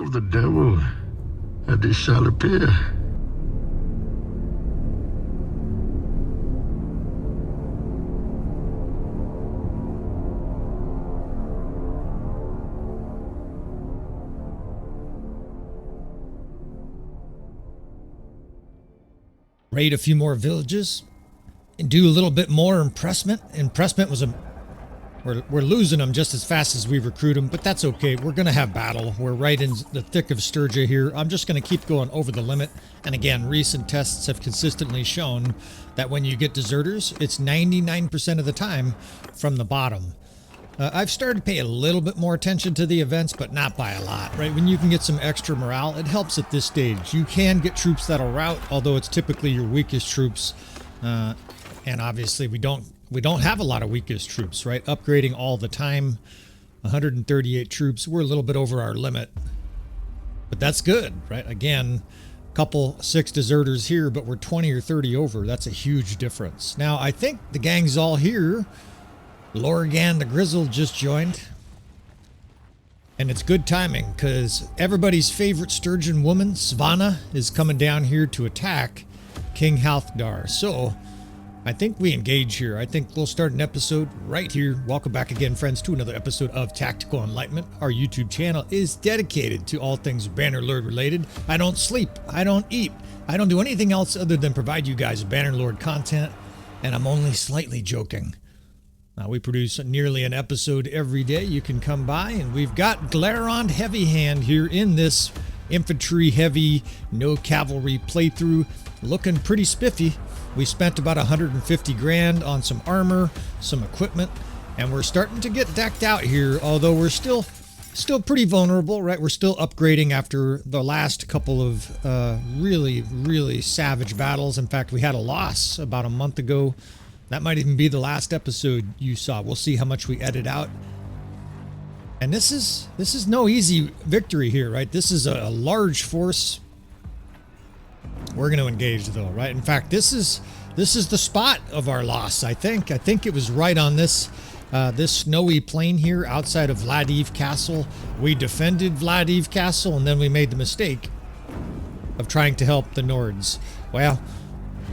of the devil, and it shall appear. Raid a few more villages and do a little bit more impressment. Impressment was we're losing them just as fast as we recruit them, but that's okay. We're going to have battle. We're right in the thick of Sturgia here. I'm just going to keep going over the limit. And again, recent tests have consistently shown that when you get deserters, it's 99% of the time from the bottom. I've started to pay a little bit more attention to the events, but not by a lot, right? When you can get some extra morale, it helps at this stage. You can get troops that'll rout, although it's typically your weakest troops. And obviously we don't have a lot of weakest troops, right? Upgrading all the time. 138 troops. We're a little bit over our limit, but that's good, right? Again, couple 6 deserters here, but we're 20 or 30 over. That's a huge difference. Now, I think the gang's all here. Lorgan the Grizzled just joined. And it's good timing because everybody's favorite sturgeon woman, Svanna, is coming down here to attack King Halfdar. So I think we engage here. I think we'll start an episode right here. Welcome back again, friends, to another episode of Tactical Enlightenment. Our YouTube channel is dedicated to all things Bannerlord related. I don't sleep. I don't eat. I don't do anything else other than provide you guys Bannerlord content. And I'm only slightly joking. We produce nearly an episode every day. You can come by, and we've got Glaron Heavyhand here in this infantry heavy, no cavalry playthrough, looking pretty spiffy. We spent about 150 grand on some armor, some equipment, and we're starting to get decked out here, although we're still pretty vulnerable, right? We're still upgrading after the last couple of really savage battles. In fact, we had a loss about a month ago. That might even be the last episode you saw. We'll see how much we edit out. And this is no easy victory here, right? This is a large force. We're going to engage though, right? In fact, this is the spot of our loss, I think. I think it was right on this snowy plain here outside of Vladiv Castle. We defended Vladiv Castle, and then we made the mistake of trying to help the Nords. Well,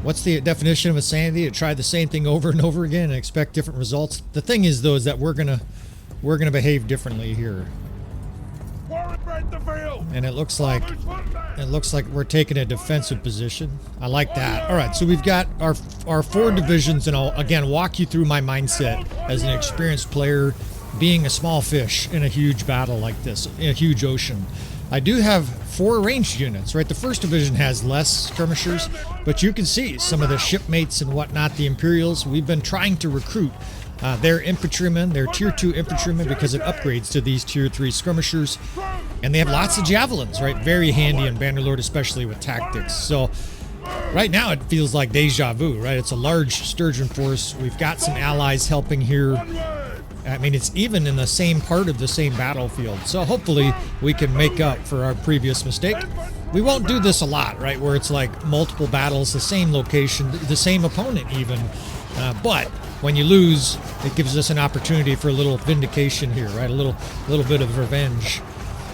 what's the definition of insanity? To try the same thing over and over again and expect different results. The thing is, though, is that we're gonna behave differently here. And it looks like we're taking a defensive position. I like that. All right, so we've got our 4 divisions, and I'll again walk you through my mindset as an experienced player, being a small fish in a huge battle like this, in a huge ocean. I do have 4 ranged units, right? The 1st division has less skirmishers, but you can see some of the shipmates and whatnot, the Imperials. We've been trying to recruit their infantrymen, their tier 2 infantrymen, because it upgrades to these tier 3 skirmishers. And they have lots of javelins, right? Very handy in Bannerlord, especially with tactics. So right now it feels like deja vu, right? It's a large sturgeon force. We've got some allies helping here. I mean, it's even in the same part of the same battlefield. So hopefully we can make up for our previous mistake. We won't do this a lot, right? Where it's like multiple battles, the same location, the same opponent even. But when you lose, it gives us an opportunity for a little vindication here, right? A little bit of revenge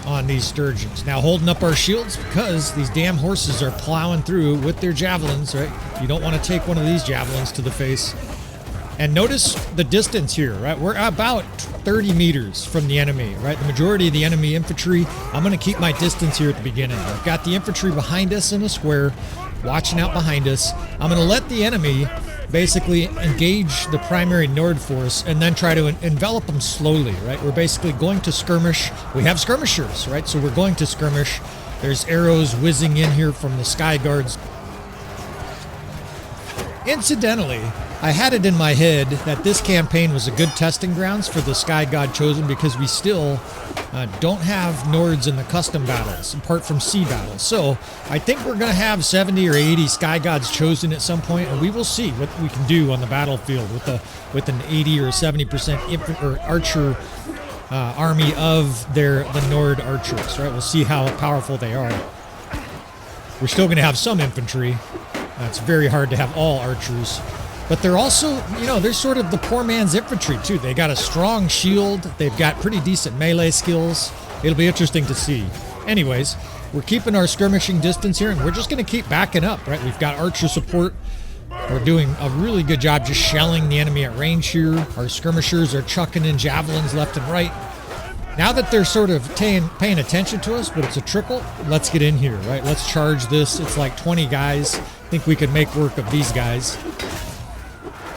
on these sturgeons. Now holding up our shields because these damn horses are plowing through with their javelins, right? You don't want to take one of these javelins to the face. And notice the distance here, right? We're about 30 meters from the enemy, right? The majority of the enemy infantry, I'm going to keep my distance here at the beginning. I've got the infantry behind us in a square, watching out behind us. I'm going to let the enemy basically engage the primary Nord force and then try to envelop them slowly, right? We're basically going to skirmish. We have skirmishers, right? So we're going to skirmish. There's arrows whizzing in here from the sky guards. Incidentally, I had it in my head that this campaign was a good testing grounds for the Sky God Chosen because we still don't have Nords in the custom battles, apart from sea battles. So I think we're going to have 70 or 80 Sky Gods Chosen at some point, and we will see what we can do on the battlefield with an 80 or 70% infant or archer army of the Nord archers. Right? We'll see how powerful they are. We're still going to have some infantry. It's very hard to have all archers. But they're also, you know, they're sort of the poor man's infantry, too. They got a strong shield. They've got pretty decent melee skills. It'll be interesting to see. Anyways, we're keeping our skirmishing distance here, and we're just going to keep backing up, right? We've got archer support. We're doing a really good job just shelling the enemy at range here. Our skirmishers are chucking in javelins left and right. Now that they're sort of paying attention to us, but it's a trickle, let's get in here, right? Let's charge this. It's like 20 guys. I think we could make work of these guys.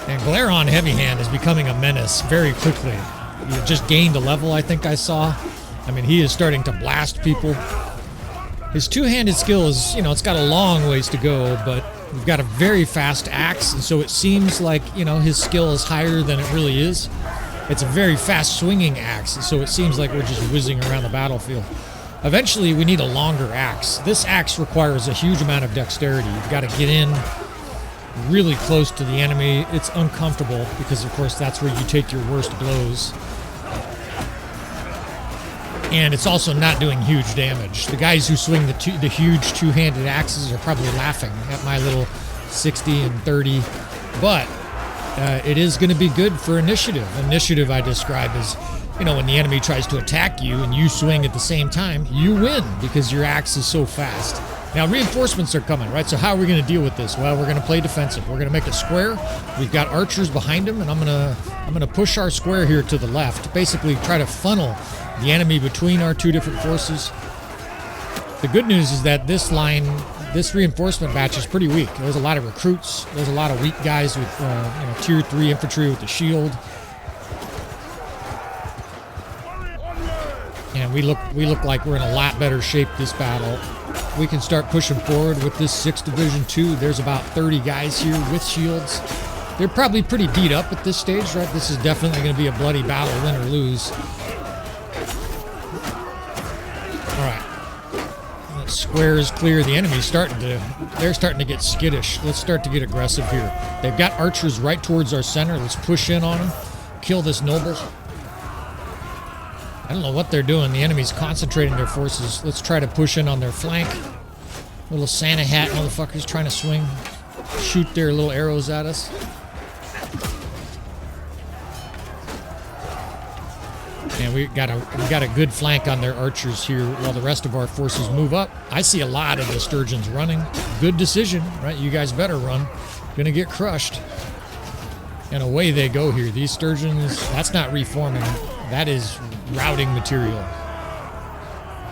And Glaron Heavyhand is becoming a menace very quickly. He just gained a level, I think I saw. I mean, he is starting to blast people. His two-handed skill is, you know, it's got a long ways to go, but we've got a very fast axe, and so it seems like, you know, his skill is higher than it really is. It's a very fast swinging axe, so it seems like we're just whizzing around the battlefield. Eventually, we need a longer axe. This axe requires a huge amount of dexterity. You've got to get in really close to the enemy. It's uncomfortable because, of course, that's where you take your worst blows. And it's also not doing huge damage. The guys who swing the huge two-handed axes are probably laughing at my little 60 and 30, but it is going to be good for initiative. Initiative I describe as, you know, when the enemy tries to attack you and you swing at the same time, you win because your axe is so fast. Now, reinforcements are coming, right? So how are we going to deal with this? Well, we're going to play defensive. We're going to make a square. We've got archers behind them, and I'm going to push our square here to the left. Basically, try to funnel the enemy between our two different forces. The good news is that this line, this reinforcement batch is pretty weak. There's a lot of recruits. There's a lot of weak guys with you know, tier 3 infantry with the shield. And we look like we're in a lot better shape this battle. We can start pushing forward with this 6th Division 2. There's about 30 guys here with shields. They're probably pretty beat up at this stage, right? This is definitely going to be a bloody battle, win or lose. All right. That square is clear. The enemy's they're starting to get skittish. Let's start to get aggressive here. They've got archers right towards our center. Let's push in on them. Kill this noble. I don't know what they're doing. The enemy's concentrating their forces. Let's try to push in on their flank. Little Santa hat motherfuckers trying to swing. Shoot their little arrows at us. And we got a good flank on their archers here while the rest of our forces move up. I see a lot of the sturgeons running. Good decision, right? You guys better run. Gonna get crushed. And away they go here. These sturgeons, that's not reforming. That is routing material.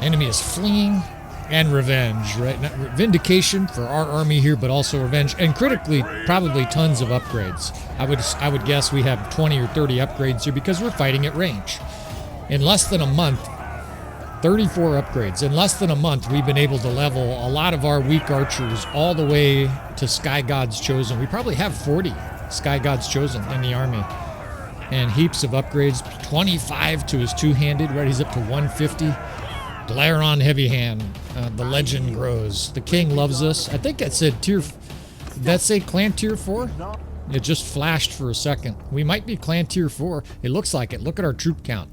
Enemy is fleeing. And revenge, right? Not vindication for our army here, but also revenge. And critically, probably tons of upgrades. I would guess we have 20 or 30 upgrades here because we're fighting at range. In less than a month, 34 upgrades. In less than a month, we've been able to level a lot of our weak archers all the way to Sky God's Chosen. We probably have 40 Sky God's Chosen in the army. And heaps of upgrades. 25 to his two-handed, right? He's up to 150. Glaron Heavyhand. The legend grows. The king loves us. I think that said tier... Did that say clan tier 4? It just flashed for a second. We might be clan tier 4. It looks like it. Look at our troop count.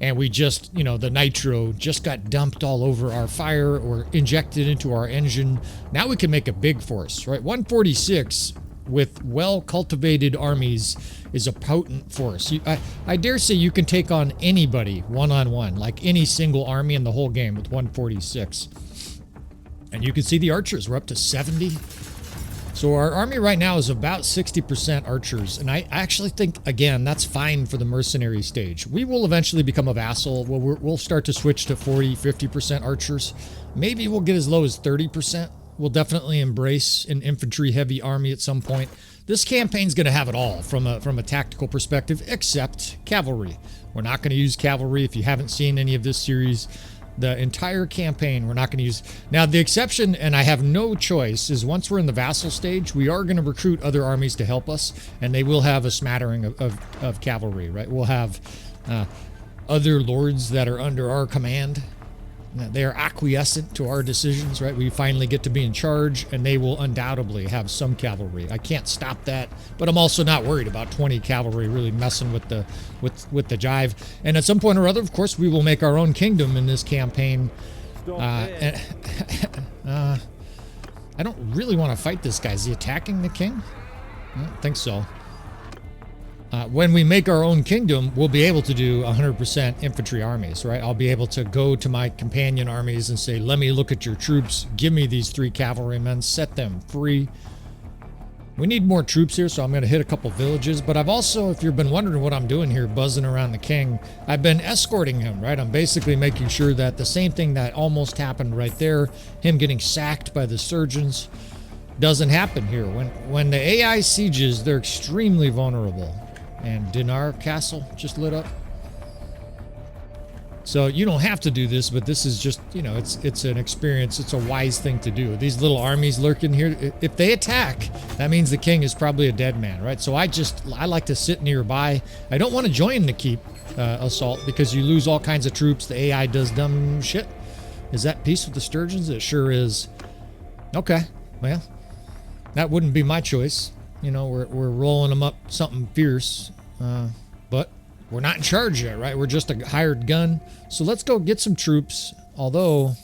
And we just, you know, the nitro just got dumped all over our fire or injected into our engine. Now we can make a big force, right? 146 with well-cultivated armies is a potent force. I dare say you can take on anybody one-on-one, like any single army in the whole game with 146. And you can see the archers. We're up to 70. So our army right now is about 60% archers. And I actually think, again, that's fine for the mercenary stage. We will eventually become a vassal. We'll start to switch to 40, 50% archers. Maybe we'll get as low as 30%. We'll definitely embrace an infantry-heavy army at some point. This campaign's going to have it all from a tactical perspective, except cavalry. We're not going to use cavalry. If you haven't seen any of this series, the entire campaign we're not going to use. Now, the exception, and I have no choice, is once we're in the vassal stage, we are going to recruit other armies to help us, and they will have a smattering of cavalry, right? We'll have other lords that are under our command. They are acquiescent to our decisions, right? We finally get to be in charge, and they will undoubtedly have some cavalry. I can't stop that, but I'm also not worried about 20 cavalry really messing with the jive. And at some point or other, of course, we will make our own kingdom in this campaign. I don't really want to fight this guy. Is he attacking the king? I don't think so. When we make our own kingdom, we'll be able to do 100% infantry armies, right? I'll be able to go to my companion armies and say, let me look at your troops. Give me these 3 cavalrymen. Set them free. We need more troops here, so I'm going to hit a couple villages. But I've also, if you've been wondering what I'm doing here, buzzing around the king, I've been escorting him, right? I'm basically making sure that the same thing that almost happened right there, him getting sacked by the surgeons, doesn't happen here. When the AI sieges, they're extremely vulnerable. And Dinar Castle just lit up. So you don't have to do this, but this is just, you know, it's an experience. It's a wise thing to do. These little armies lurking here, if they attack, that means the king is probably a dead man, right? So I like to sit nearby. I don't want to join the keep assault because you lose all kinds of troops. The AI does dumb shit. Is that peace with the sturgeons? It sure is. Okay, well, that wouldn't be my choice. You know, we're rolling them up something fierce, but we're not in charge yet, right? We're just a hired gun. So let's go get some troops, although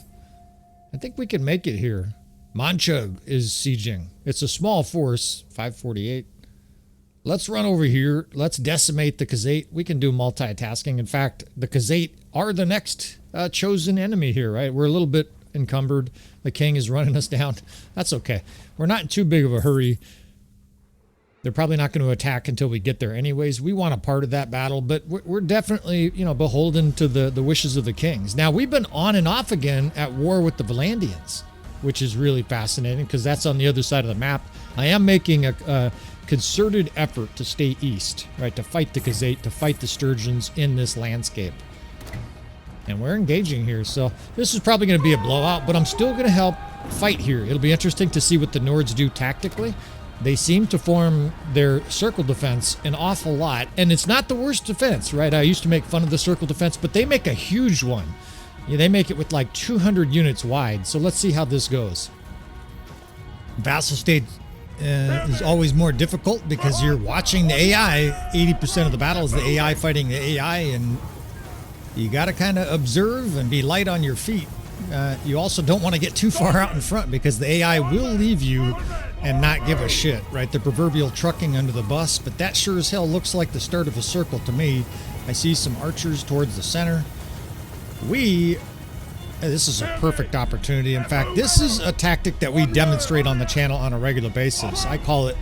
I think we can make it here. Manchug is sieging. It's a small force, 548. Let's run over here. Let's decimate the Khuzait. We can do multitasking. In fact, the Khuzait are the next chosen enemy here, right? We're a little bit encumbered. The king is running us down. That's okay. We're not in too big of a hurry. They're probably not going to attack until we get there anyways. We want a part of that battle, but we're definitely, you know, beholden to the wishes of the kings. Now, we've been on and off again at war with the Valandians, which is really fascinating because that's on the other side of the map. I am making a concerted effort to stay east, right, to fight the Khuzait, to fight the sturgeons in this landscape. And we're engaging here, so this is probably going to be a blowout, but I'm still going to help fight here. It'll be interesting to see what the Nords do tactically. They seem to form their circle defense an awful lot, and it's not the worst defense, right? I used to make fun of the circle defense, but they make a huge one. Yeah, they make it with like 200 units wide, so let's see how this goes. Vassal state is always more difficult because you're watching the AI. 80% of the battle is the AI fighting the AI, and you got to kind of observe and be light on your feet. You also don't want to get too far out in front because the AI will leave you and not give a shit, right? The proverbial trucking under the bus, but that sure as hell looks like the start of a circle to me. I see some archers towards the center. This is a perfect opportunity. In fact, this is a tactic that we demonstrate on the channel on a regular basis. I call it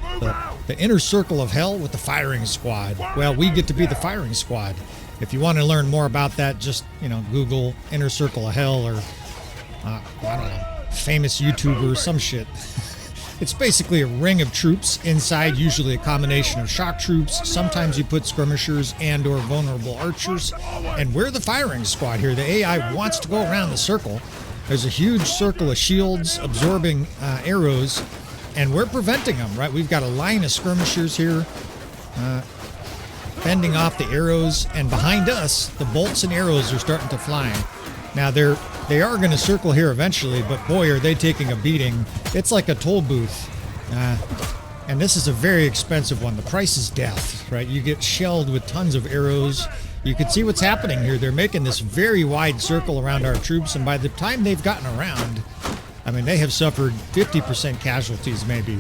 the inner circle of hell with the firing squad. Well, we get to be the firing squad. If you want to learn more about that, just, you know, Google inner circle of hell or, I don't know, famous YouTuber, some shit. It's basically a ring of troops inside, usually a combination of shock troops. Sometimes you put skirmishers and or vulnerable archers. And we're the firing squad here. The AI wants to go around the circle. There's a huge circle of shields absorbing arrows, and we're preventing them, right? We've got a line of skirmishers here fending off the arrows, and behind us, the bolts and arrows are starting to fly. Now, they are going to circle here eventually, but boy, are they taking a beating. It's like a toll booth. And this is a very expensive one. The price is death, right? You get shelled with tons of arrows. You can see what's happening here. They're making this very wide circle around our troops, and by the time they've gotten around, I mean, they have suffered 50% casualties maybe.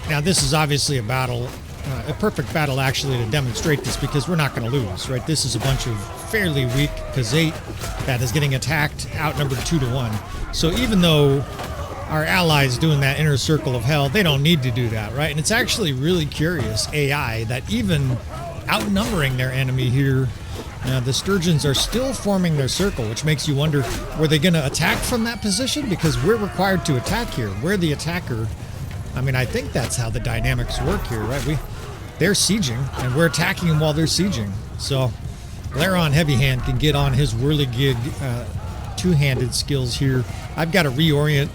Now, this is obviously a battle, a perfect battle actually to demonstrate this because we're not going to lose, right? This is a bunch of fairly weak Khuzait that is getting attacked, outnumbered 2-1. So even though our allies doing that inner circle of hell, they don't need to do that, right? And it's actually really curious, AI, that even outnumbering their enemy here, the sturgeons are still forming their circle, which makes you wonder, were they going to attack from that position? Because we're required to attack here. We're the attacker. I mean, I think that's how the dynamics work here, right? They're sieging, and we're attacking them while they're sieging. So Glaron Heavyhand can get on his whirligig two-handed skills here. I've got to reorient.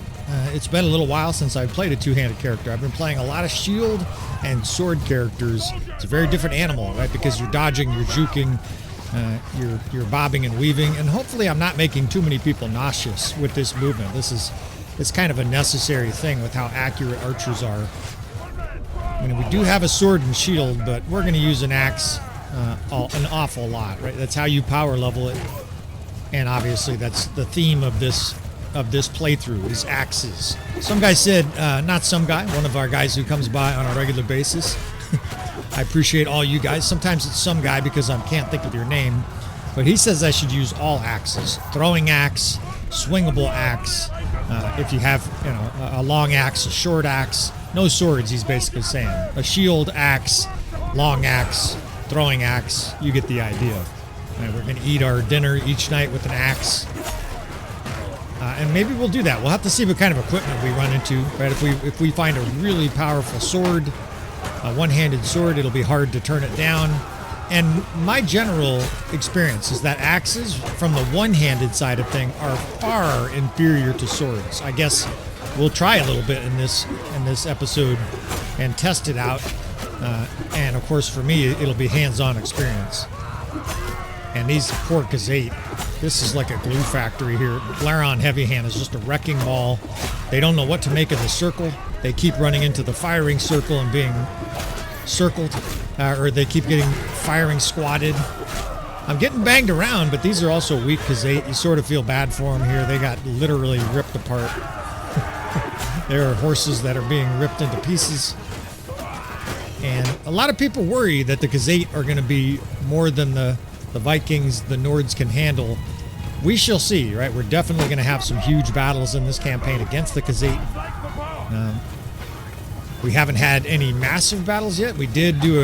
It's been a little while since I've played a two-handed character. I've been playing a lot of shield and sword characters. It's a very different animal, right? Because you're dodging, you're juking, you're bobbing and weaving, and hopefully I'm not making too many people nauseous with this movement. It's kind of a necessary thing with how accurate archers are. I mean, we do have a sword and shield, but we're going to use an axe an awful lot, right? That's how you power level it. And obviously that's the theme of this playthrough is axes. Some guy said, not some guy, one of our guys who comes by on a regular basis, I appreciate all you guys. Sometimes it's some guy because I can't think of your name, but he says I should use all axes: throwing axe, swingable axe. If you have, you know, a long axe, a short axe, no swords. He's basically saying a shield, axe, long axe, throwing axe. You get the idea. Right, we're gonna eat our dinner each night with an axe. And maybe we'll do that. We'll have to see what kind of equipment we run into, right? If we find a really powerful sword, a one-handed sword, it'll be hard to turn it down. And my general experience is that axes, from the one-handed side of thing, are far inferior to swords. I guess we'll try a little bit in this episode and test it out. And of course, for me, it'll be hands-on experience. And these poor Khuzait, this is like a glue factory here. Glaron Heavyhand is just a wrecking ball. They don't know what to make of the circle. They keep running into the firing circle and being circled, or they keep getting firing squatted. I'm getting banged around, but these are also weak Khuzait. You sort of feel bad for them here. They got literally ripped apart. There are horses that are being ripped into pieces. And a lot of people worry that the Khuzait are going to be more than the Vikings, the Nords can handle. We shall see, right? We're definitely going to have some huge battles in this campaign against the Khuzait. We haven't had any massive battles yet. We did do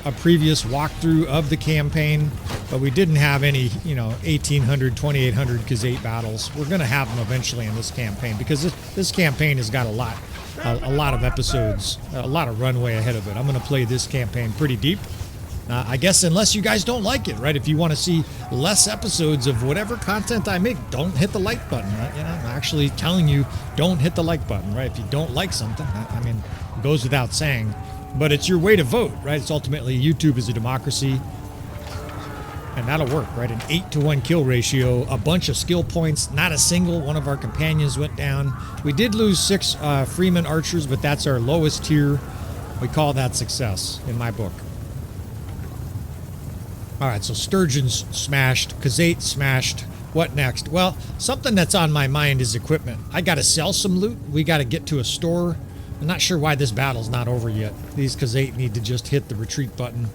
a previous walkthrough of the campaign, but we didn't have any, 1,800, 2,800 Khuzait battles. We're going to have them eventually in this campaign because this campaign has got a lot of episodes, a lot of runway ahead of it. I'm going to play this campaign pretty deep. I guess unless you guys don't like it, right? If you want to see less episodes of whatever content I make, don't hit the like button, right? I'm actually telling you, don't hit the like button, right? If you don't like something, I mean, it goes without saying, but it's your way to vote, right? It's ultimately, YouTube is a democracy, and that'll work, right? An 8-to-1 kill ratio, a bunch of skill points, not a single one of our companions went down. We did lose 6 Freeman archers, but that's our lowest tier. We call that success in my book. All right, so Sturgeon's smashed, Khuzait smashed. What next? Well, something that's on my mind is equipment. I got to sell some loot. We got to get to a store. I'm not sure why this battle's not over yet. These Khuzait need to just hit the retreat button.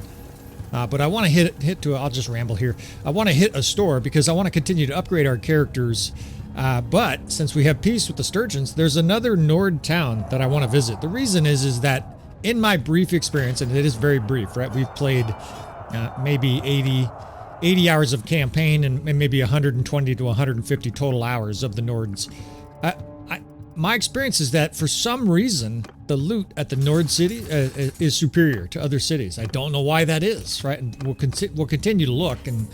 But I want to hit to. I'll just ramble here. I want to hit a store because I want to continue to upgrade our characters. But since we have peace with the Sturgeons, there's another Nord town that I want to visit. The reason is that in my brief experience, and it is very brief, right? We've played maybe 80 hours of campaign and maybe 120 to 150 total hours of the Nords. My experience is that for some reason, the loot at the Nord city is superior to other cities. I don't know why that is, right? And we'll continue to look and,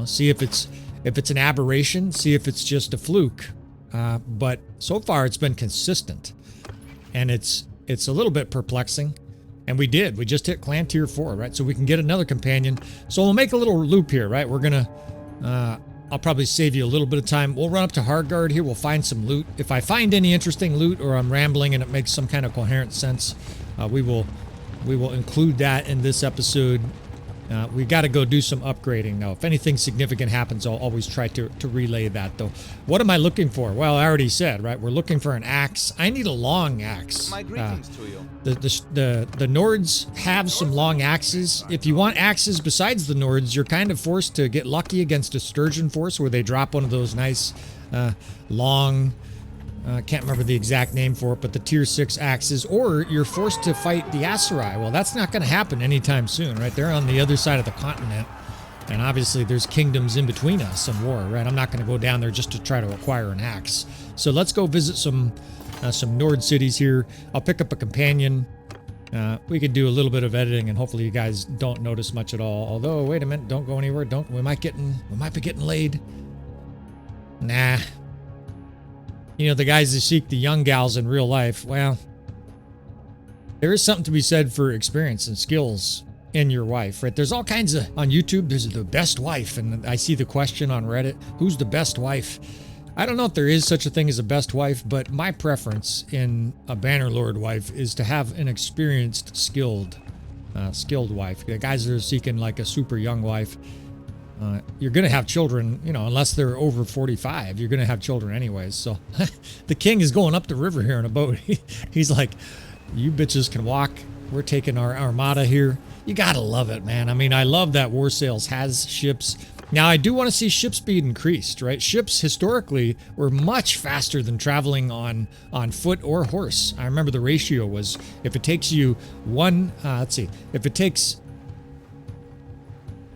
see if it's an aberration, see if it's just a fluke. But so far it's been consistent, and it's a little bit perplexing. And we just hit clan tier 4, right? So we can get another companion. So we'll make a little loop here, right? We're gonna, I'll probably save you a little bit of time. We'll run up to Hardguard here. We'll find some loot. If I find any interesting loot or I'm rambling and it makes some kind of coherent sense, we will include that in this episode. We got to go do some upgrading now. If anything significant happens, I'll always try to relay that, though. What am I looking for? Well, I already said, right? We're looking for an axe. I need a long axe. My greetings to you. The Nords have some long axes. If you want axes besides the Nords, you're kind of forced to get lucky against a Sturgeon force where they drop one of those nice long... can't remember the exact name for it, but the tier 6 axes, or you're forced to fight the Aserai. Well, that's not going to happen anytime soon, right? They're on the other side of the continent, and obviously there's kingdoms in between us and war, right? I'm not going to go down there just to try to acquire an axe. So let's go visit some Nord cities here. I'll pick up a companion. We could do a little bit of editing, and hopefully you guys don't notice much at all. Although, wait a minute, don't go anywhere. We might be getting laid. Nah. The guys that seek the young gals in real life, well, there is something to be said for experience and skills in your wife, right? There's all kinds of, on YouTube, there's the best wife, and I see the question on Reddit, who's the best wife? I don't know if there is such a thing as a best wife, but my preference in a Bannerlord wife is to have an experienced, skilled wife. The guys that are seeking like a super young wife, you're going to have children, unless they're over 45, you're going to have children anyways. So the king is going up the river here in a boat. He's like, you bitches can walk We're taking our armada here. You gotta love it, man. I mean, I love that War Sales has ships. Now, I do want to see ship speed increased, right? Ships historically were much faster than traveling on foot or horse. I remember the ratio was, if it takes you one, let's see, if it takes,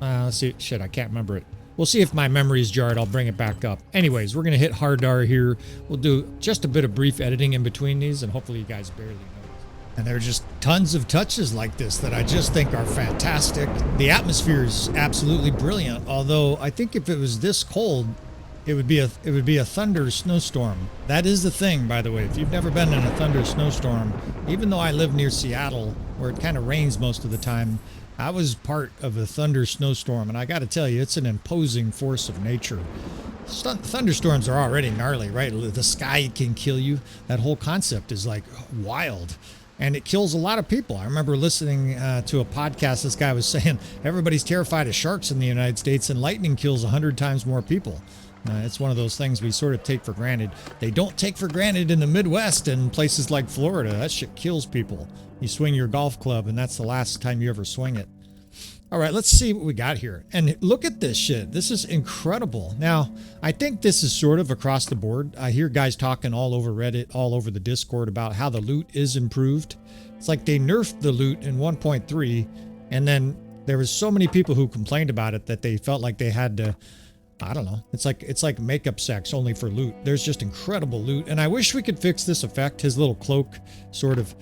let's see, shit, I can't remember it. We'll see if my memory's jarred. I'll bring it back up. Anyways, we're going to hit Hardar here. We'll do just a bit of brief editing in between these, and hopefully you guys barely notice. And there are just tons of touches like this that I just think are fantastic. The atmosphere is absolutely brilliant, although I think if it was this cold, it would be a thunder snowstorm. That is the thing, by the way. If you've never been in a thunder snowstorm, even though I live near Seattle, where it kind of rains most of the time, I was part of a thunder snowstorm, and I got to tell you, it's an imposing force of nature. Thunderstorms are already gnarly, right? The sky can kill you. That whole concept is like wild. And it kills a lot of people. I remember listening to a podcast. This guy was saying everybody's terrified of sharks in the United States, and lightning kills 100 times more people. It's one of those things we sort of take for granted. They don't take for granted in the Midwest and places like Florida. That shit kills people. You swing your golf club, and that's the last time you ever swing it. All right, let's see what we got here. And look at this shit. This is incredible. Now, I think this is sort of across the board. I hear guys talking all over Reddit, all over the Discord about how the loot is improved. It's like they nerfed the loot in 1.3, and then there was so many people who complained about it that they felt like they had to, I don't know. It's like makeup sex only for loot. There's just incredible loot, and I wish we could fix this effect. His little cloak, sort of,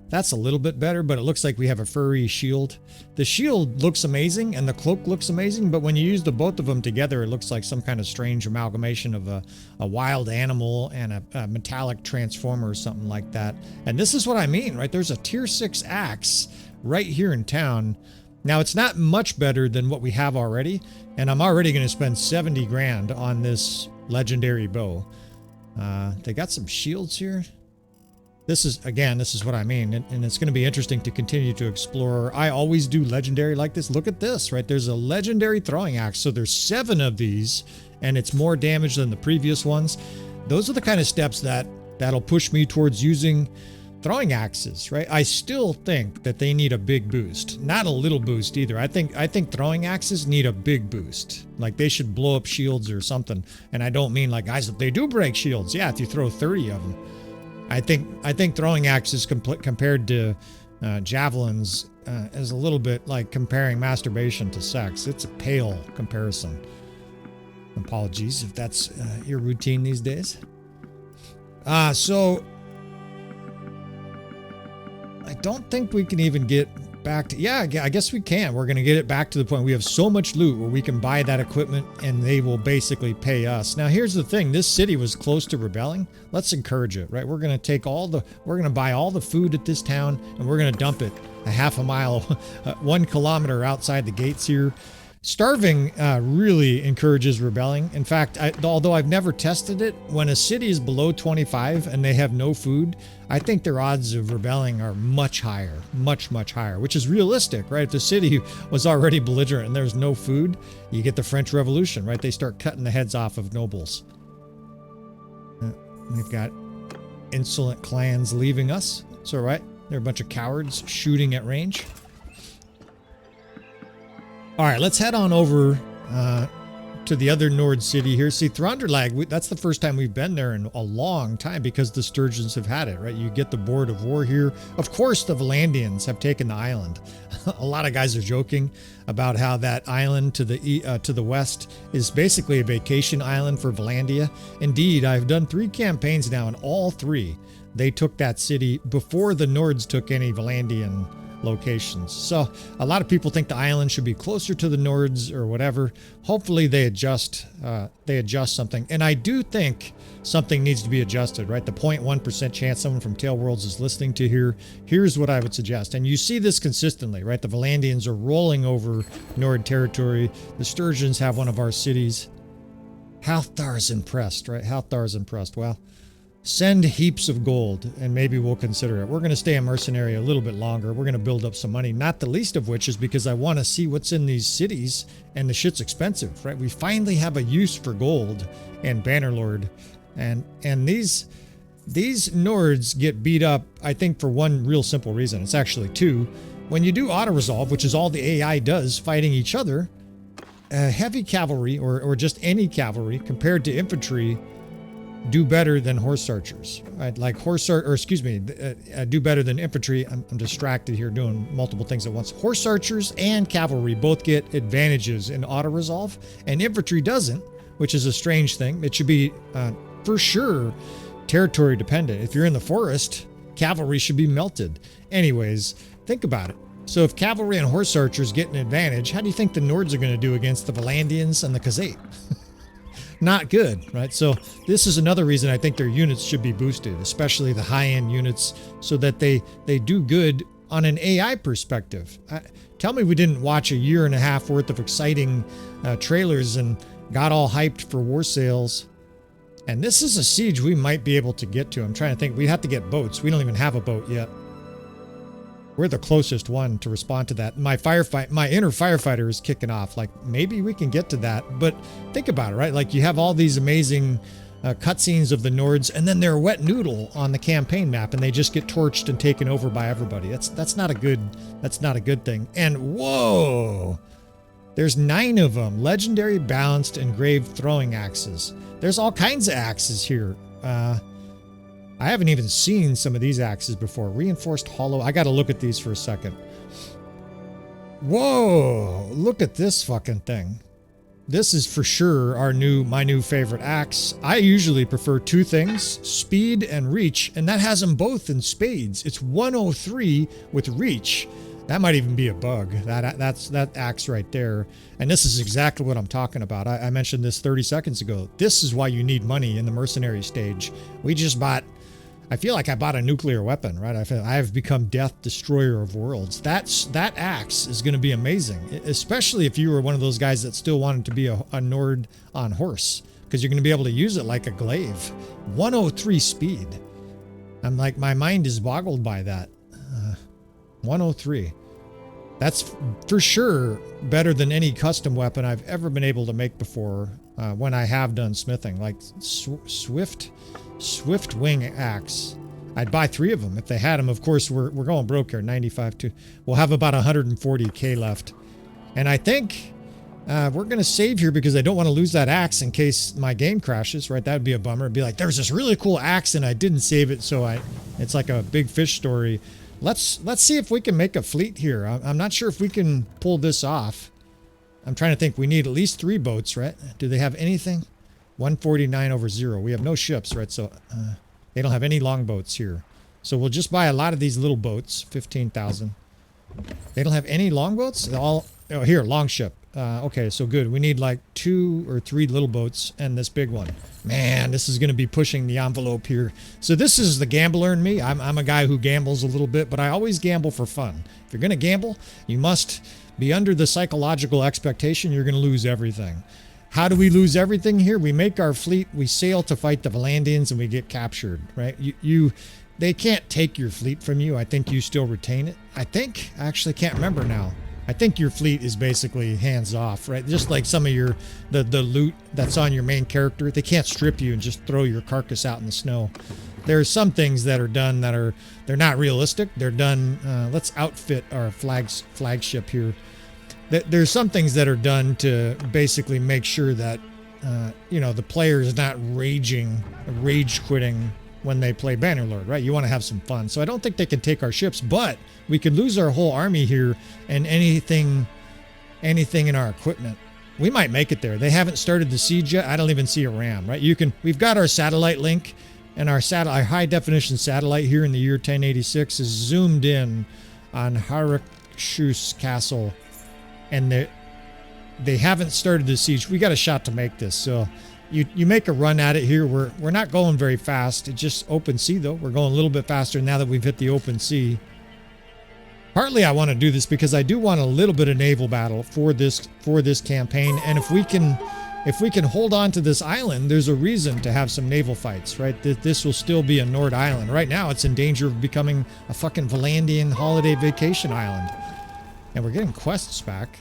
that's a little bit better, but it looks like we have a furry shield. The shield looks amazing, and the cloak looks amazing, but when you use the both of them together, it looks like some kind of strange amalgamation of a wild animal and a metallic transformer or something like that. And this is what I mean, right? There's a tier 6 axe right here in town. Now, it's not much better than what we have already, and I'm already going to spend 70 grand on this legendary bow. They got some shields here. This is what I mean, and it's going to be interesting to continue to explore. I always do legendary like this. Look at this, right? There's a legendary throwing axe, so there's 7 of these, and it's more damage than the previous ones. Those are the kind of steps that'll push me towards using throwing axes, right? I still think that they need a big boost, not a little boost either. I think throwing axes need a big boost. Like they should blow up shields or something. And I don't mean like, guys, they do break shields. Yeah, if you throw 30 of them. I think throwing axes compared to javelins is a little bit like comparing masturbation to sex. It's a pale comparison. Apologies if that's your routine these days. So I don't think we can even get back to, yeah, I guess we can. We're going to get it back to the point we have so much loot where we can buy that equipment and they will basically pay us. Now, here's the thing. This city was close to rebelling. Let's encourage it, right? We're going to we're going to buy all the food at this town and we're going to dump it a half a mile, 1 kilometer outside the gates here. Starving really encourages rebelling. In fact, although I've never tested it, when a city is below 25 and they have no food, I think their odds of rebelling are much higher, much, much higher, which is realistic, right? If the city was already belligerent and there's no food, you get the French Revolution, right? They start cutting the heads off of nobles. We've got insolent clans leaving us. It's all right. They're a bunch of cowards shooting at range. All right, let's head on over to the other Nord city here. See, Thronderlag, that's the first time we've been there in a long time because the Sturgeons have had it, right? You get the board of war here. Of course, the Valandians have taken the island. A lot of guys are joking about how that island to the west is basically a vacation island for Valandia. Indeed, I've done 3 campaigns now, and all 3, they took that city before the Nords took any Valandian locations. So a lot of people think the island should be closer to the Nords or whatever. Hopefully they adjust something. And I do think something needs to be adjusted, right? The 0.1% chance someone from Tail Worlds is listening to here. Here's what I would suggest. And you see this consistently, right? The Valandians are rolling over Nord territory. The Sturgeons have one of our cities. Halthar's impressed, right? Halthar's impressed. Well, send heaps of gold and maybe we'll consider it. We're going to stay a mercenary a little bit longer. We're going to build up some money, not the least of which is because I want to see what's in these cities, and the shit's expensive, right? We finally have a use for gold and Bannerlord, and these These Nords get beat up, I think, for one real simple reason. It's actually two. When you do auto-resolve, which is all the AI does fighting each other, heavy cavalry, or just any cavalry, compared to infantry, do better than horse archers. Right? Like do better than infantry. I'm distracted here doing multiple things at once. Horse archers and cavalry both get advantages in auto-resolve, and infantry doesn't, which is a strange thing. It should be, for sure, territory dependent. If you're in the forest, cavalry should be melted. Anyways, think about it. So if cavalry and horse archers get an advantage, how do you think the Nords are going to do against the Valandians and the Khuzait? Not good, right? So this is another reason I think their units should be boosted, especially the high-end units, so that they do good on an AI perspective. Tell me we didn't watch a year and a half worth of exciting trailers and got all hyped for war sales. And this is a siege we might be able to get to. I'm trying to think. We have to get boats. We don't even have a boat yet. We're the closest one to respond to that. My inner firefighter is kicking off. Like, maybe we can get to that. But think about it, right? Like, you have all these amazing cutscenes of the Nords, and then they're a wet noodle on the campaign map, and they just get torched and taken over by everybody. That's not a good thing. And whoa, there's 9 of them. Legendary, balanced, engraved throwing axes. There's all kinds of axes here. I haven't even seen some of these axes before. Reinforced hollow. I got to look at these for a second. Whoa, look at this fucking thing. This is for sure my new favorite axe. I usually prefer 2 things, speed and reach, and that has them both in spades. It's 103 with reach. That might even be a bug. That axe right there. And this is exactly what I'm talking about. I mentioned this 30 seconds ago. This is why you need money in the mercenary stage. I feel like I bought a nuclear weapon, right? I have become death destroyer of worlds. That axe is going to be amazing, especially if you were one of those guys that still wanted to be a Nord on horse, because you're going to be able to use it like a glaive. 103 speed. I'm like, my mind is boggled by that. 103. That's for sure better than any custom weapon I've ever been able to make before when I have done smithing. Like Swift wing axe. I'd buy 3 of them if they had them. Of course, we're going broke here. 95 to. We'll have about 140k left, and I think we're gonna save here because I don't want to lose that axe in case my game crashes. Right? That would be a bummer. It'd be like there's this really cool axe and I didn't save it, so it's like a big fish story. Let's see if we can make a fleet here. I'm not sure if we can pull this off. I'm trying to think. We need at least 3 boats, right? Do they have anything? 149 over 0. We have no ships, right? So they don't have any longboats here. So we'll just buy a lot of these little boats. 15,000. They don't have any longboats? Here, longship. Okay, so good. We need like 2 or 3 little boats and this big one. Man, this is going to be pushing the envelope here. So this is the gambler in me. I'm a guy who gambles a little bit, but I always gamble for fun. If you're going to gamble, you must be under the psychological expectation you're going to lose everything. How do we lose everything here? We make our fleet, we sail to fight the Valandians, and we get captured, right? They can't take your fleet from you. I think you still retain it. I actually can't remember now. I think your fleet is basically hands off, right? Just like some of the loot that's on your main character. They can't strip you and just throw your carcass out in the snow. There are some things that are done they're not realistic. They're done, let's outfit our flagship here. There's some things that are done to basically make sure that, the player is not rage quitting when they play Bannerlord, right? You want to have some fun. So I don't think they can take our ships, but we could lose our whole army here and anything in our equipment. We might make it there. They haven't started the siege yet. I don't even see a ram, right? We've got our satellite link, and our high definition satellite here in the year 1086 is zoomed in on Harakshus Castle. And they haven't started the siege. We got a shot to make this. So you make a run at it here. We're not going very fast. It's just open sea though. We're going a little bit faster now that we've hit the open sea. Partly I want to do this because I do want a little bit of naval battle for this campaign. And if we can hold on to this island, there's a reason to have some naval fights, right? This will still be a Nord island. Right now it's in danger of becoming a fucking Valandian holiday vacation island. And we're getting quests back.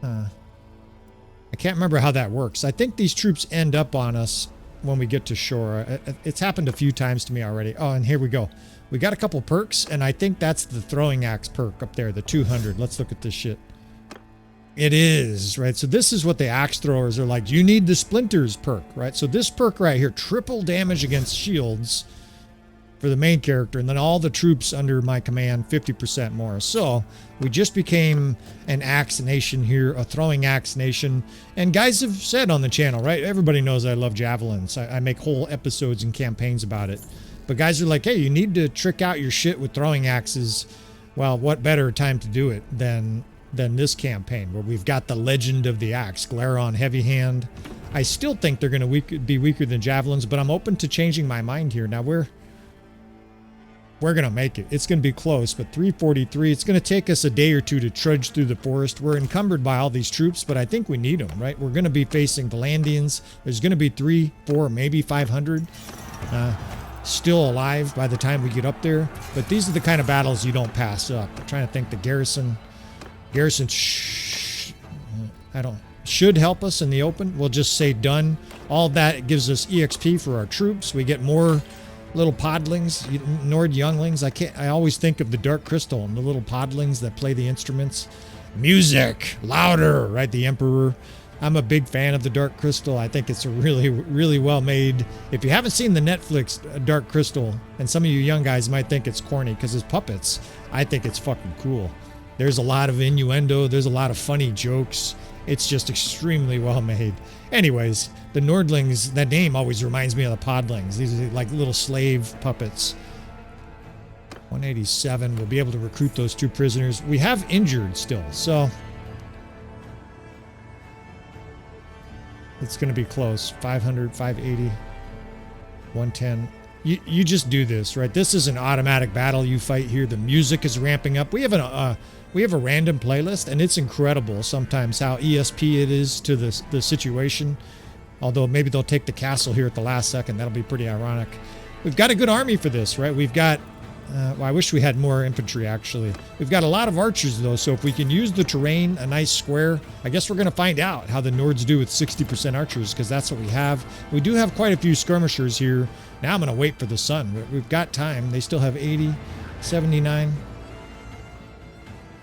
I can't remember how that works. I think these troops end up on us when we get to shore. It's happened a few times to me already. Oh, and here we go. We got a couple perks, and I think that's the throwing axe perk up there, the 200. Let's look at this shit. It is, right? So this is what the axe throwers are like. You need the splinters perk, right? So this perk right here, triple damage against shields for the main character, and then all the troops under my command 50% more. So we just became an axe nation here, a throwing axe nation. And guys have said on the channel, right? Everybody knows I love javelins. I make whole episodes and campaigns about it. But guys are like, hey, you need to trick out your shit with throwing axes. Well, what better time to do it than this campaign, where we've got the legend of the axe, Glaron Heavyhand. I still think they're going to be weaker than javelins, but I'm open to changing my mind here. Now we're going to make it. It's going to be close, but 343. It's going to take us a day or two to trudge through the forest. We're encumbered by all these troops, but I think we need them, right? We're going to be facing Valandians. There's going to be 3, 4, maybe 500 still alive by the time we get up there. But these are the kind of battles you don't pass up. I'm trying to think. The garrison should help us in the open. We'll just say done. All that gives us EXP for our troops. We get more little podlings, Nord younglings. I always think of the Dark Crystal and the little podlings that play the instruments. Music, louder, right? The Emperor. I'm a big fan of the Dark Crystal. I think it's a really, really well made. If you haven't seen the Netflix Dark Crystal, and some of you young guys might think it's corny because it's puppets, I think it's fucking cool. There's a lot of innuendo. There's a lot of funny jokes. It's just extremely well made. Anyways, the Nordlings, that name always reminds me of the Podlings. These are like little slave puppets. 187. We'll be able to recruit those 2 prisoners. We have injured still, so it's going to be close. 500, 580, 110. You just do this, right? This is an automatic battle you fight here. The music is ramping up. We have a random playlist, and it's incredible sometimes how ESP it is to the situation. Although maybe they'll take the castle here at the last second. That'll be pretty ironic. We've got a good army for this, right? We've got, well, I wish we had more infantry, actually. We've got a lot of archers, though, so if we can use the terrain, a nice square, I guess we're going to find out how the Nords do with 60% archers, because that's what we have. We do have quite a few skirmishers here. Now I'm going to wait for the sun. We've got time. They still have 80, 79.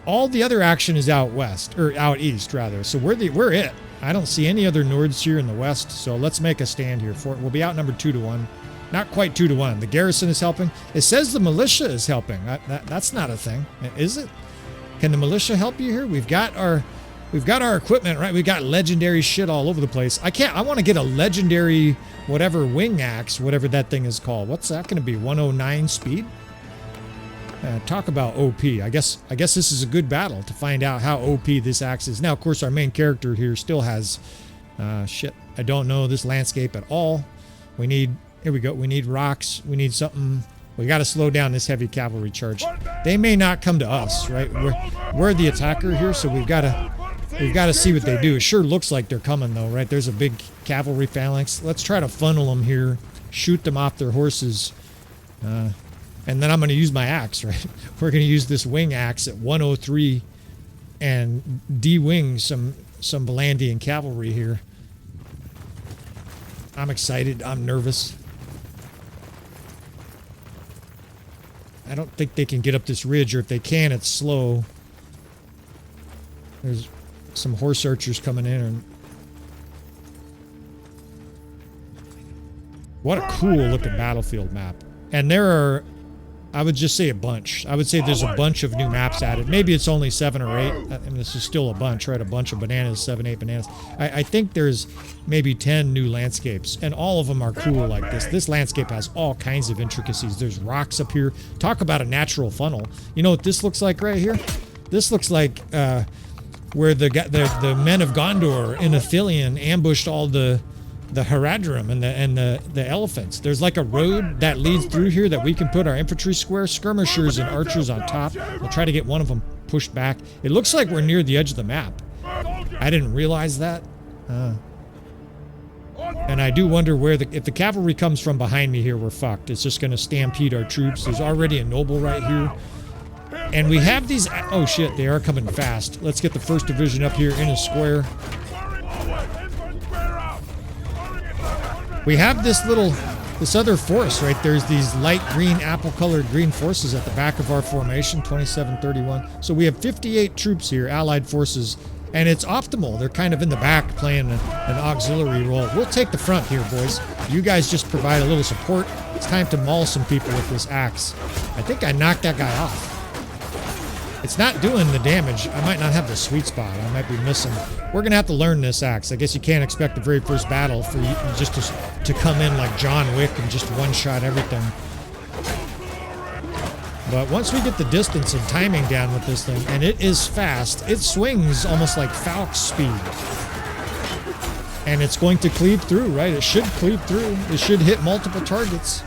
All the other action is out west, or out east, rather. So we're it. I don't see any other Nords here in the west, so let's make a stand here. We'll be outnumbered 2-1. Not quite 2-1. The garrison is helping. It says the militia is helping. That's not a thing, is it? Can the militia help you here? We've got our equipment, right? We've got legendary shit all over the place. I want to get a legendary whatever wing axe, whatever that thing is called. What's that going to be? 109 speed? Talk about OP. I guess this is a good battle to find out how OP this axe is. Now, of course, our main character here still has shit. I don't know this landscape at all. Here we go. We need rocks. We need something. We got to slow down this heavy cavalry charge. They may not come to us, right? We're the attacker here, so we've got to see what they do. It sure looks like they're coming, though, right? There's a big cavalry phalanx. Let's try to funnel them here, shoot them off their horses, and then I'm going to use my axe, right? We're going to use this wing axe at 103 and de-wing some Valandian cavalry here. I'm excited. I'm nervous. I don't think they can get up this ridge, or if they can, it's slow. There's some horse archers coming in. And what a cool looking battlefield map. And there are, I would just say a bunch. I would say there's a bunch of new maps added. Maybe it's only 7 or 8. I mean, this is still a bunch, right? A bunch of bananas, 7, 8 bananas. I think there's maybe 10 new landscapes, and all of them are cool like this. This landscape has all kinds of intricacies. There's rocks up here. Talk about a natural funnel. You know what this looks like right here? This looks like where the men of Gondor in Athelion ambushed all the Haradrim and the elephants. There's like a road that leads through here that we can put our infantry square, skirmishers and archers on top. We'll try to get one of them pushed back. It looks like we're near the edge of the map. I didn't realize that. And I do wonder if the cavalry comes from behind me here, we're fucked. It's just going to stampede our troops. There's already a noble right here. And we have these, oh shit, they are coming fast. Let's get the 1st Division up here in a square. We have this other force, right? There's these light green, apple-colored green forces at the back of our formation, 2731. So we have 58 troops here, allied forces, and it's optimal. They're kind of in the back playing an auxiliary role. We'll take the front here, boys. You guys just provide a little support. It's time to maul some people with this axe. I think I knocked that guy off. It's not doing the damage. I might not have the sweet spot. I might be missing. We're going to have to learn this axe. I guess you can't expect the very first battle for you just to come in like John Wick and just one-shot everything. But once we get the distance and timing down with this thing, and it is fast, it swings almost like Falk speed. And it's going to cleave through, right? It should cleave through. It should hit multiple targets.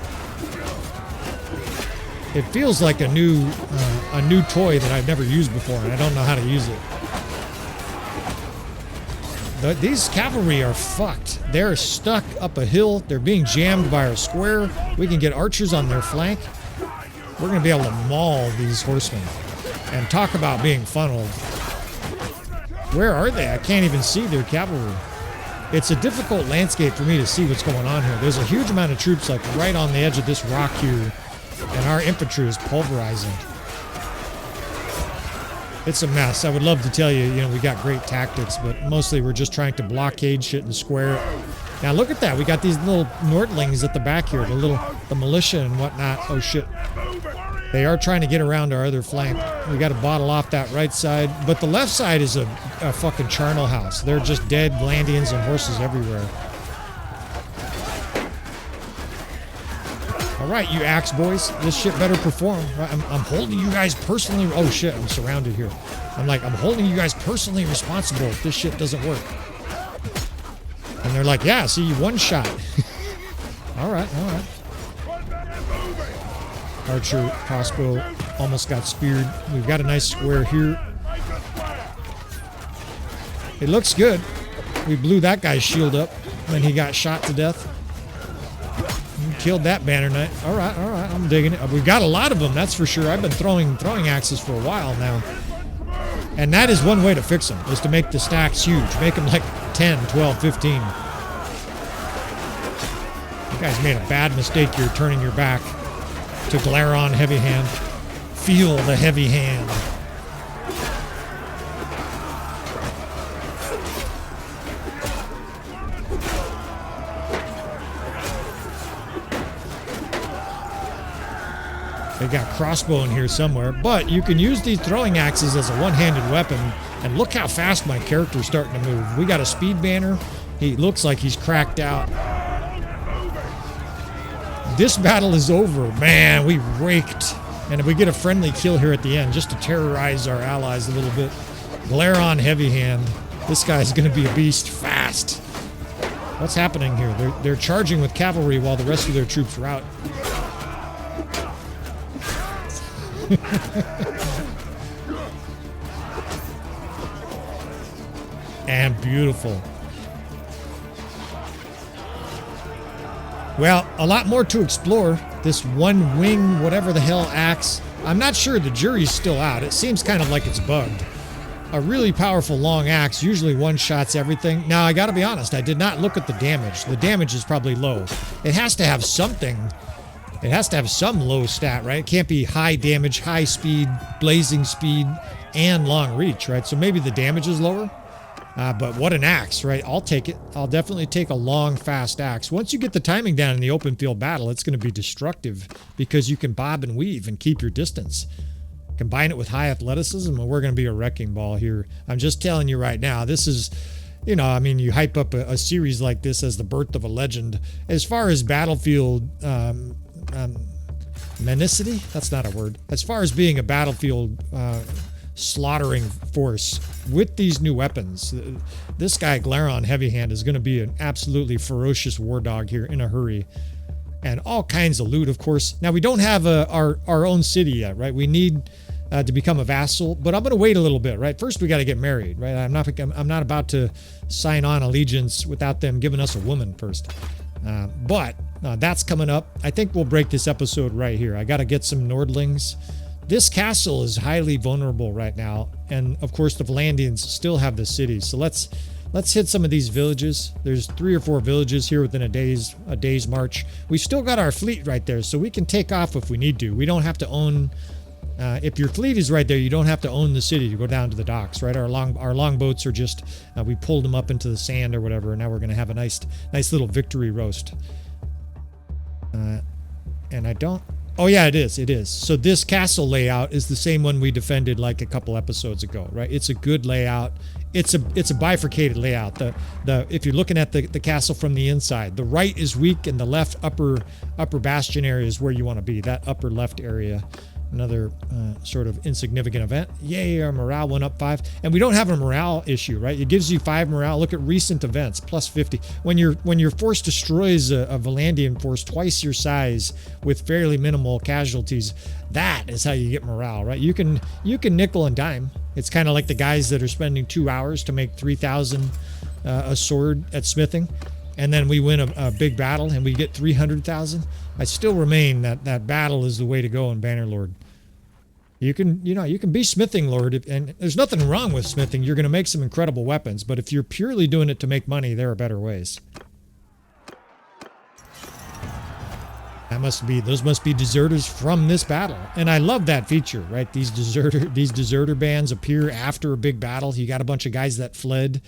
It feels like a new toy that I've never used before, and I don't know how to use it. But these cavalry are fucked. They're stuck up a hill. They're being jammed by our square. We can get archers on their flank. We're going to be able to maul these horsemen. And talk about being funneled. Where are they? I can't even see their cavalry. It's a difficult landscape for me to see what's going on here. There's a huge amount of troops like right on the edge of this rock here. And our infantry is pulverizing. It's a mess. I would love to tell you, we got great tactics, but mostly we're just trying to blockade shit and square. Now look at that. We got these little Nordlings at the back here, the militia and whatnot. Oh shit. They are trying to get around our other flank. We got to bottle off that right side. But the left side is a fucking charnel house. They're just dead Glandians and horses everywhere. All right, you axe boys, this shit better perform. I'm holding you guys personally. Oh shit, I'm surrounded here. I'm holding you guys personally responsible if this shit doesn't work. And they're like, yeah, see, you one shot. All right. Archer, crossbow, almost got speared. We've got a nice square here. It looks good. We blew that guy's shield up when he got shot to death. Killed that banner knight. All right, I'm digging it. We've got a lot of them, that's for sure. I've been throwing axes for a while now. And that is one way to fix them, is to make the stacks huge. Make them like 10, 12, 15. You guys made a bad mistake here turning your back to Glaron Heavyhand. Feel the heavy hand. They got crossbow in here somewhere, but you can use these throwing axes as a one-handed weapon, and look how fast my character's starting to move. We got a speed banner. He looks like he's cracked out. This battle is over. Man, we raked. And if we get a friendly kill here at the end, just to terrorize our allies a little bit. Glaron Heavyhand. This guy's going to be a beast fast. What's happening here? They're charging with cavalry while the rest of their troops rout. And beautiful. Well, a lot more to explore. This one wing, whatever the hell axe. I'm not sure, the jury's still out. It seems kind of like it's bugged. A really powerful long axe usually one-shots everything. Now, I gotta be honest, I did not look at the damage. The damage is probably low. It has to have something. It has to have some low stat, right? It can't be high damage, high speed, blazing speed, and long reach, right? So maybe the damage is lower. But what an axe, right? I'll take it. I'll definitely take a long, fast axe. Once you get the timing down in the open field battle, it's going to be destructive because you can bob and weave and keep your distance. Combine it with high athleticism, and we're going to be a wrecking ball here. I'm just telling you right now, this is, I mean, you hype up a series like this as the birth of a legend. As far as battlefield menacity, that's not a word. As far as being a battlefield slaughtering force with these new weapons, this guy Glaron Heavyhand is going to be an absolutely ferocious war dog here in a hurry, and all kinds of loot, of course. Now we don't have our own city yet, right? We need to become a vassal, but I'm going to wait a little bit, right? First we got to get married, right? I'm not about to sign on allegiance without them giving us a woman first. But that's coming up. I think we'll break this episode right here. I got to get some Nordlings. This castle is highly vulnerable right now, and of course the Valandians still have the city. So let's let's hit some of these villages. There's 3 or 4 villages here within a day's march. We've still got our fleet right there, so we can take off if we need to. We don't have to own. If your fleet is right there, you don't have to own the city to go down to the docks, right? Our longboats are just we pulled them up into the sand or whatever, and now we're gonna have a nice little victory roast. And I don't. Oh yeah, it is. So this castle layout is the same one we defended like a couple episodes ago, right? It's a good layout. It's a bifurcated layout. If you're looking at the castle from the inside, the right is weak and the left upper bastion area is where you want to be. That upper left area. Another sort of insignificant event. Yay, our morale went up 5. And we don't have a morale issue, right? It gives you 5 morale. Look at recent events, plus 50. When your force destroys a Valandian force twice your size with fairly minimal casualties, that is how you get morale, right? You can nickel and dime. It's kind of like the guys that are spending 2 hours to make 3,000 a sword at smithing. And then we win a big battle and we get 300,000. I still remain that battle is the way to go in Bannerlord. You can be smithing lord, and there's nothing wrong with smithing. You're going to make some incredible weapons, but if you're purely doing it to make money, there are better ways. Those must be deserters from this battle, and I love that feature, right? These deserter bands appear after a big battle. You got a bunch of guys that fled.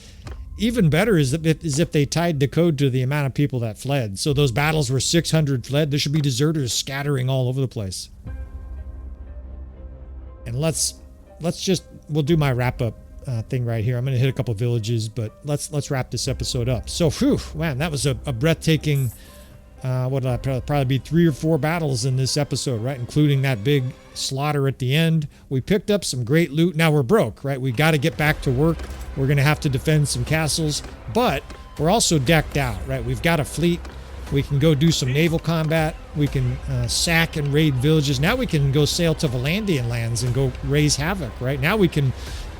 Even better is if they tied the code to the amount of people that fled. So those battles where 600 fled, there should be deserters scattering all over the place. And we'll do my wrap up thing right here. I'm going to hit a couple villages, but let's wrap this episode up. So, whew, man, that was a breathtaking, probably be 3 or 4 battles in this episode, right? Including that big slaughter at the end. We picked up some great loot. Now we're broke, right? We got to get back to work. We're going to have to defend some castles, but we're also decked out, right? We've got a fleet. We can go do some naval combat. We can sack and raid villages. Now we can go sail to Valandian lands and go raise havoc, right? Now we can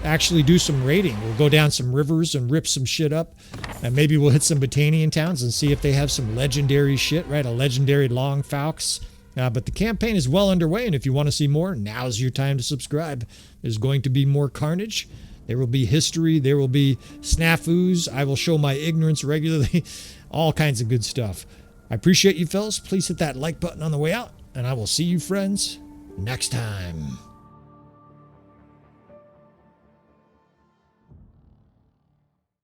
actually do some raiding. We'll go down some rivers and rip some shit up. And maybe we'll hit some Botanian towns and see if they have some legendary shit, right? A legendary long falcons. But the campaign is well underway, and if you want to see more, now's your time to subscribe. There's going to be more carnage. There will be history. There will be snafus. I will show my ignorance regularly. All kinds of good stuff. I appreciate you fellas. Please hit that like button on the way out, and I will see you friends next time.